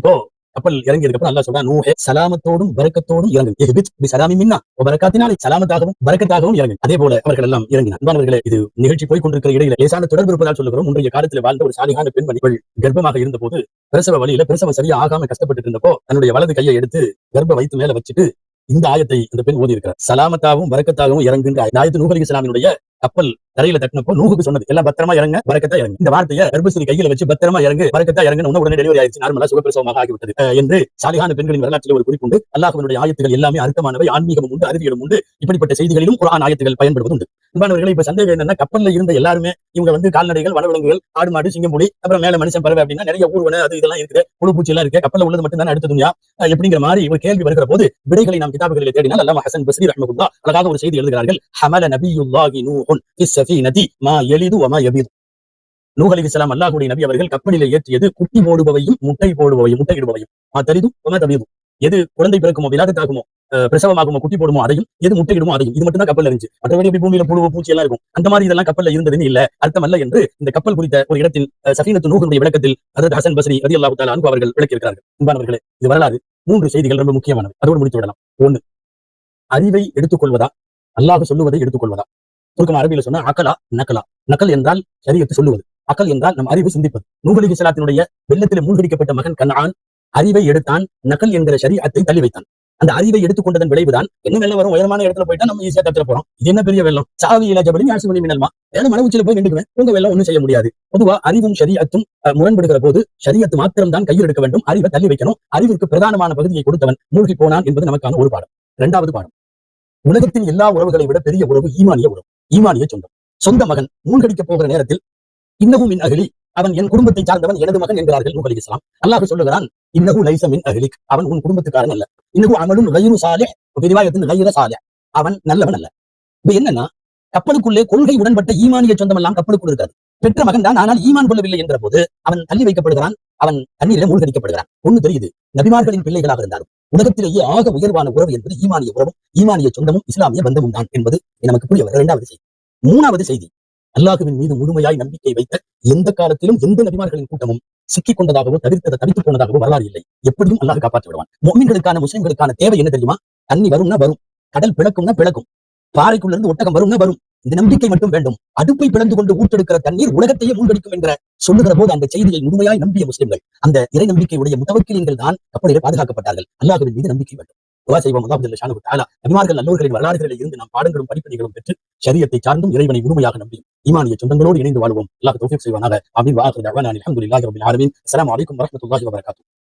இப்போ கப்பல் இறங்கியதுக்கு அப்புறம் அல்லாஹ் சொல்றான், நூஹே சலாமத்தோடும் பரக்கத்தோடும் இறங்கு. இஹ்பித் பிஸலாமின் மின்னா வ பரக்காத்தினாலே சலாமத்தாகவும் பரக்கத்தாகவும் இறங்கு. அதே போல அவர்கள் எல்லாம் இறங்கினார். அன்பானவர்களே, இது நிகழ்ச்சி போய் கொண்டிருக்கிற இடையில லேசான தொடர்பு இருப்பதால் சொல்லுகிறோம். முந்தைய காலத்தில் வாழ்ந்த ஒரு சாலிகான பெண்மணி கர்ப்பமாக இருந்தபோது பிரசவ வழியில பிரசவம் சரியா ஆகாம கஷ்டப்பட்டு இருந்தப்போ தன்னுடைய வலது கையை எடுத்து கர்ப்ப வயித்து மேல வச்சுட்டு இந்த ஆயத்தை அந்த பெண் ஓதி இருக்கிறார். சலாமத்தாகவும் பரக்கத்தாகவும் இறங்குன்ற ஆயத்து நூஹ் அலைஹிஸ்ஸலாமினுடைய கப்பல் தரையில தட்டினப்போ நூஹுக்கு சொன்னது, எல்லாம் பத்திரமா இறங்க, பரக்கத்தா இறங்கு. இந்த வார்த்தையை கர்ப்பஸ்ரீ கையில வச்சு பத்திரமா இறங்கு, பரக்கத்தா இறங்கு உடனே டெலிவரி ஆயிடுச்சு, நார்மலா சுகப்பிரசவமாக ஆகிவிட்டது என்று சாலிகான பெண்களின் வரலாற்றில் ஒரு குறிப்புண்டு. அல்லாஹ்வினுடைய ஆயத்துகள் எல்லாமே அர்த்தமானவை, ஆன்மீகமும் உண்டு, அறிவியலும் உண்டு. இப்படிப்பட்ட செய்திகளிலும் குர்ஆன் ஆயத்துகள் பயன்படுவது உண்டு. அன்பானவர்களே, இப்ப சந்தேகம் என்னன்னா, கப்பல்ல இருந்த எல்லாருமே இவங்க கால்நடைகள், வனவிலங்குகள், ஆடு மாடு, சிங்கம் புலி, அப்புறம் மேல மனுஷன் பறவை அப்படின்னா நிறைய ஊர்வன அது இதெல்லாம் இருக்குது, புழு பூச்சி எல்லாம் இருக்கு, கப்பல்ல உள்ளது மட்டும் தான் அடுத்த துன்யா எப்படிங்கிற மாதிரி ஒரு கேள்வி வருகிற போது விடைகளை நாம் கிதாபுகளில் தேடினால் அல்லாஹ் ஹஸன் பஸ்ரி ரஹ்மத்துல்லாஹ் அழகாக ஒரு செய்தி எழுதுகிறார்கள். ஹமல நபியுல்லாஹி நூஹுன் ஃபிஸ் ஸஃபீனதி மா யலிது வ மா யபீது. நூஹ் அலைஹிஸ்ஸலாம் அல்லாஹ்வுடைய நபி அவர்கள் கப்பலிலே ஏற்றியது குட்டி போடுபவையும் முட்டையிடுபவையும் மா தலிது வ மா தபீது. எது குழந்தை பிறக்குமோ, விலாதத்தாகுமோ, பிரசவமாகுமோ, குட்டி போடுமோ அதையும், எது முட்டையிடுமோ அதையும். இது மட்டும் தான் கப்பல்ல இருந்துச்சு. மற்றபடி எப்படி பூமியில புழு பூச்சி எல்லாம் இருக்கும், அந்த மாதிரி இதெல்லாம் கப்பல்ல இருந்ததுன்னு இல்ல, அர்த்தம் அல்ல என்று இந்த கப்பல் குறித்த ஒரு இடத்தில் சஃபீனத்து நூஹுடைய விளக்கத்தில் ஹஜ்ரத் ஹஸன் பஸ்ரி ரலியல்லாஹு தஆலா அன்ஹு அவர்கள் விளக்கியிருக்கிறார்கள். அன்பானவர்களே, இது வரலாறு. 3 செய்திகள் ரொம்ப முக்கியமானவை, அதோடு முடித்து விடலாம். 1, அறிவை எடுத்துக்கொள்வதா, அல்லாஹ் சொல்லுவதை எடுத்துக்கொள்வதா? சுருக்கமா அரபியில சொன்னா அகலா நகலா. நகல் என்றால் ஷரியத்து சொல்லுவது, அகல் என்றால் நம் அறிவு சிந்திப்பது. நூஹ் அலைஹிஸ்ஸலாத்தினுடைய வெள்ளத்திலே மூழ்கடிக்கப்பட்ட மகன் கன்ஆன் அறிவை எடுத்தான், நகல் என்கிற ஷரியத்தை தள்ளி வைத்தான். அந்த அறிவை எடுத்துக்கொண்டதன் விளைவுதான் என்ன வெள்ளம் வரும், உயரமான இடத்துல போயிட்டா நம்ம ஈஸியா தப்பிட போறோம். இது என்ன பெரிய வெள்ளம், சாவி இலா ஜபலின் யாஸிமுனி மினல் மா, ஏன்னா மலை உச்சியில போய் நின்றுக்குவேன், உங்க வெள்ளம் ஒண்ணும் செய்ய முடியாது. பொதுவா அறிவும் ஷரியத்தும் முரண்படுகிற போது ஷரியத்து மாத்திரம் தான் கையில் எடுக்க வேண்டும், அறிவை தள்ளி வைக்கணும். அறிவிற்கு பிரதானமான பகுதியை கொடுத்தவன் மூழ்கி போனான் என்பது நமக்கான ஒரு பாடம். 2வது பாடம், உலகத்தின் எல்லா உறவுகளை விட பெரிய உறவு ஈமானிய உறவு, ஈமானிய சொந்தம். சொந்த மகன் மூழ்கடிக்க போகிற நேரத்தில் இன்னஹு மின் அஹ்லி, அவன் என் குடும்பத்தை சார்ந்தவன், எனது மகன் என்கிறார்கள் நூஹ் அலைஹிஸ்ஸலாம். அல்லாஹ் சொல்லுகிறான், இன்னஹு லைஸ மின் அஹ்லிக், அவன் உன் குடும்பத்துக்காரன் அல்ல. இன்னஹு அமலுன் கைரு சாலிஹ், ரிவாயத்தின் கைர சாலிஹ், அவன் நல்லவன் அல்ல. இது என்னன்னா, கப்பலுக்குள்ளே கொள்கை உடன்பட்ட ஈமானிய சொந்தம் எல்லாம் கப்பலுக்குள் இருக்காது. பெற்ற மகன் தான், ஆனால் ஈமான் கொள்ளவில்லை என்ற போது அவன் தள்ளி வைக்கப்படுகிறான், அவன் தண்ணீரில் மூழ்கடிக்கப்படுகிறான். ஒண்ணு தெரியுது, நபிமார்களின் பிள்ளைகளாக இருந்தாலும் உலகத்திலேயே ஆக உயர்வான உறவு என்பது ஈமானிய உறவும், ஈமானிய சொந்தமும், இஸ்லாமிய பந்தமும் தான் என்பது நமக்கு புரிய வரும் 2வது செய்தி. 3வது செய்தி, அல்லாஹ்வின் மீது முழுமையாய் நம்பிக்கை வைத்த எந்த காலத்திலும் எந்த நபிமார்களின் கூட்டமும் சிக்கிக் கொண்டதாகவோ தவித்துப் போனதாகவோ வரலாறு இல்லை. எப்படியும் அல்லாஹ் காப்பாற்றி விடுவான். முஃமின்களுக்கான, முஸ்லிம்களுக்கான தேவை என்ன தெரியுமா? தண்ணி வரும்னா வரும், கடல் பிளக்கும்னா பிளக்கும், பாறைக்குள்ள இருந்து ஒட்டகம் வரும்னா வரும், இந்த நம்பிக்கை மட்டும் வேண்டும். அடுப்பை பிளந்து கொண்டு ஊற்றெடுக்கிற தண்ணீர் உலகத்தையே மூழ்கடிக்கும் என்ற சொல்லுகிற போது அந்த செய்தியை முழுமையாய் நம்பிய முஸ்லிம்கள், அந்த இறை நம்பிக்கையுடைய முத்தவக்கிலீன்கள் தான் கப்பலிலே பாதுகாக்கப்பட்டார்கள். அல்லாஹ்வின் மீது நம்பிக்கை வேண்டும். துஆ செய்வோம். அல்லாஹ் ஜல்ல ஷானஹு தஆலா நபிமார்கள் நல்லோர்களின் வரலாறுகளில் இருந்து நாம் பாடங்களும் படிப்பினைகளும் பெற்று ஷரியத்தை சார்ந்தும் இறைவனை முழுமையாக நம்பி ஈமானிய சொந்தங்களோடு இணைந்து வாழ்வோம். அல்லாஹ் தௌஃபீக் செய்வானாக. ஆமீன். வ ஆகிரு தஅவானா அல்ஹம்துலில்லாஹி ரப்பில் ஆலமீன். அஸ்ஸலாமு அலைக்கும் வரஹ்மத்துல்லாஹி வ பரகாத்துஹு.